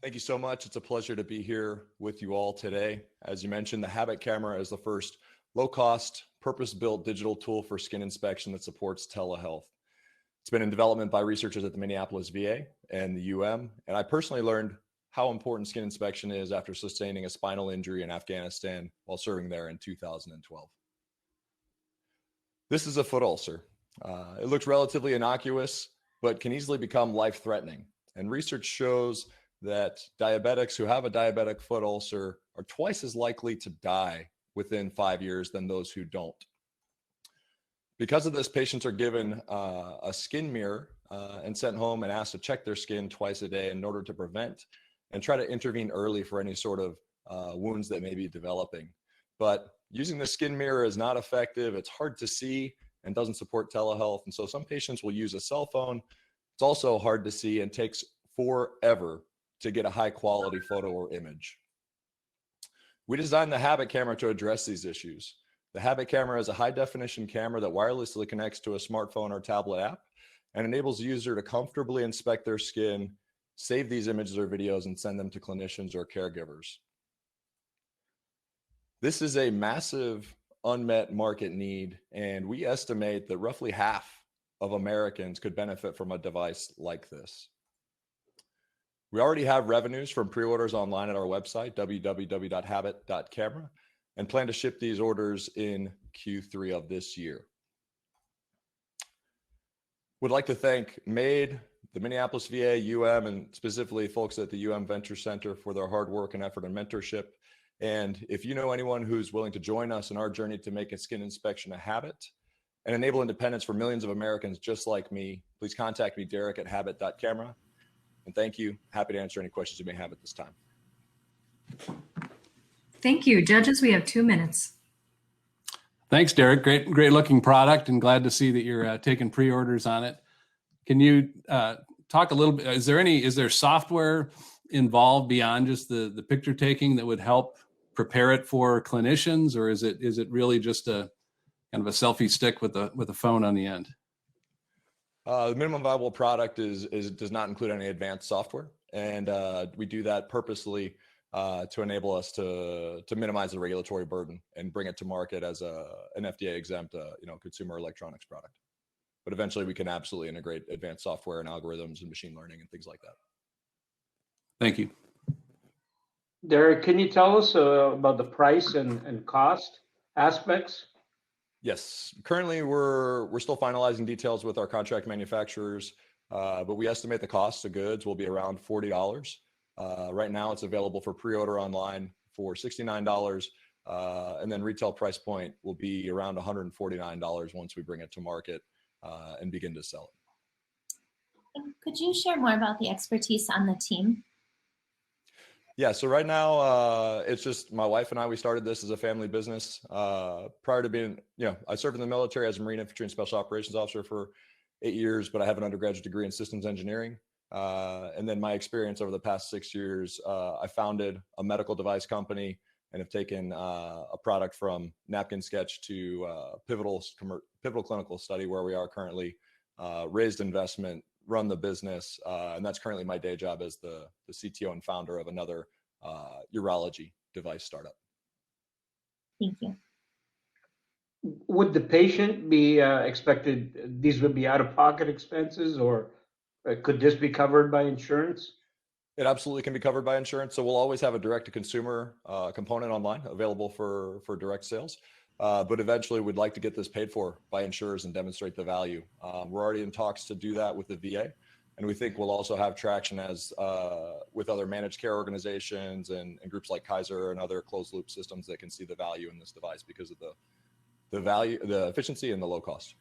Thank you so much. It's a pleasure to be here with you all today. As you mentioned, the Habit camera is the first low-cost, purpose-built digital tool for skin inspection that supports telehealth. It's been in development by researchers at the Minneapolis VA and the UM, and I personally learned how important skin inspection is after sustaining a spinal injury in Afghanistan while serving there in 2012. This is a foot ulcer. It looks relatively innocuous, but can easily become life-threatening. And research shows that diabetics who have a diabetic foot ulcer are twice as likely to die within 5 years than those who don't. Because of this, patients are given a skin mirror and sent home and asked to check their skin twice a day in order to prevent and try to intervene early for any sort of wounds that may be developing. But using the skin mirror is not effective. It's hard to see and doesn't support telehealth. And so some patients will use a cell phone. It's also hard to see and takes forever to get a high quality photo or image. We designed the Habit camera to address these issues. The Habit camera is a high definition camera that wirelessly connects to a smartphone or tablet app and enables the user to comfortably inspect their skin, save these images or videos, and send them to clinicians or caregivers. This is a massive unmet market need, and we estimate that roughly half of Americans could benefit from a device like this. We already have revenues from pre-orders online at our website, www.habit.camera, and plan to ship these orders in Q3 of this year. Would like to thank MAID, the Minneapolis VA, and specifically folks at the Venture Center for their hard work and effort and mentorship. And if you know anyone who's willing to join us in our journey to make a skin inspection a habit and enable independence for millions of Americans just like me, please contact me, Derek, at habit.camera. And thank you. Happy to answer any questions you may have at this time. Thank you. Judges, we have 2 minutes. Thanks, Derek. Great looking product, and glad to see that you're taking pre-orders on it. Can you talk a little bit? Is there software involved beyond just the picture taking that would help prepare it for clinicians, or is it really just a kind of a selfie stick with a phone on the end? The minimum viable product does not include any advanced software, and we do that purposely to enable us to minimize the regulatory burden and bring it to market as an FDA exempt consumer electronics product. But eventually we can absolutely integrate advanced software and algorithms and machine learning and things like that. Thank you. Derek, can you tell us about the price and cost aspects? Yes, currently we're still finalizing details with our contract manufacturers, but we estimate the cost of goods will be around $40. Right now it's available for pre-order online for $69, and then retail price point will be around $149 once we bring it to market and begin to sell it. Could you share more about the expertise on the team? Yeah, so right now it's just my wife and I. We started this as a family business. Prior to being, I served in the military as a Marine Infantry and Special Operations Officer for 8 years, but I have an undergraduate degree in systems engineering. And then my experience over the past 6 years, I founded a medical device company and have taken a product from napkin sketch to pivotal clinical study where we are currently, raised investment, run the business, and that's currently my day job as the CTO and founder of another urology device startup. Thank you. Would the patient be expected, these would be out-of-pocket expenses, or could this be covered by insurance? It absolutely can be covered by insurance. So we'll always have a direct-to-consumer component online available for direct sales. But eventually we'd like to get this paid for by insurers and demonstrate the value. We're already in talks to do that with the VA. And we think we'll also have traction as with other managed care organizations and groups like Kaiser and other closed loop systems that can see the value in this device because of the value, the efficiency, and the low cost.